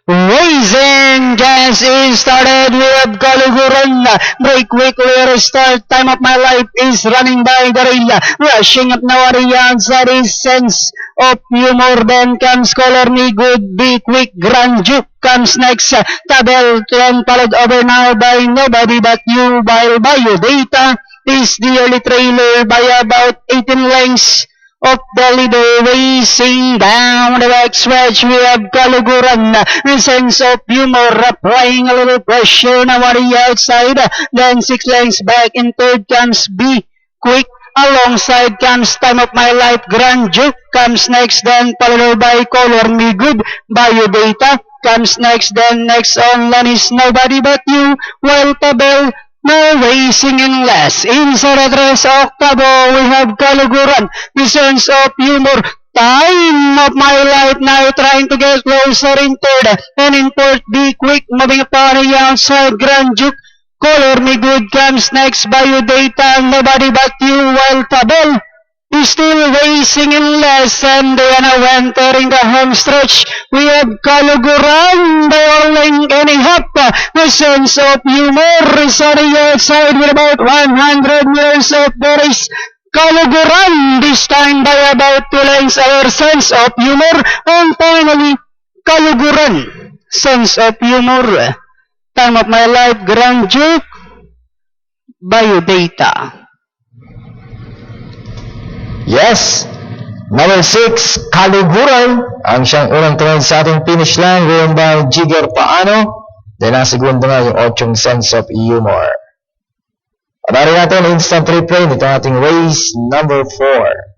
Raising gas is started. We have Kaluguran. Break quickly restart. Time of my life is running by the rail. Rushing up now the outside is sense of humor. Then comes Color Me Good. Be quick. Grand Duke comes next. Tabel then followed over now by Nobody But You. While Bio Data is the early trailer by about 18 lengths of the leader. Racing down the back stretch. We have Kaluguran, a sense of humor, applying a little pressure now on the outside. Then 6 lengths back. In third comes Be Quick. Alongside comes Time of My Life. Grand Duke comes next, then followed by Color Me Good. Bio Data comes next, then next on is Nobody But You. While Tabel now racing in last. Inside the race Octavo, we have Kaluguran, the sense of humor. Time of My Life now trying to get closer in third. And in fourth, Be Quick, moving upon the outside. Grand Duke, Color Me Good comes next. Bio Data, Nobody But You. While Tabel is still racing in last, and they are now entering the home stretch. We have Kaluguran bowling any hop. The sense of humor is on the outside with about 100 meters of the race. Kaluguran this time by about 2 lengths. Our sense of humor, and finally Kaluguran, sense of humor. Time of My Life, Grand Duke, Bio Data. Yes, number 6, Kaluguran, ang siyang unang tumawid sa ating finish line, going by Jigger Paano. Then ang segundo nga yung 8 Sense of Humor. Panarin natin instant replay nito ating race number 4.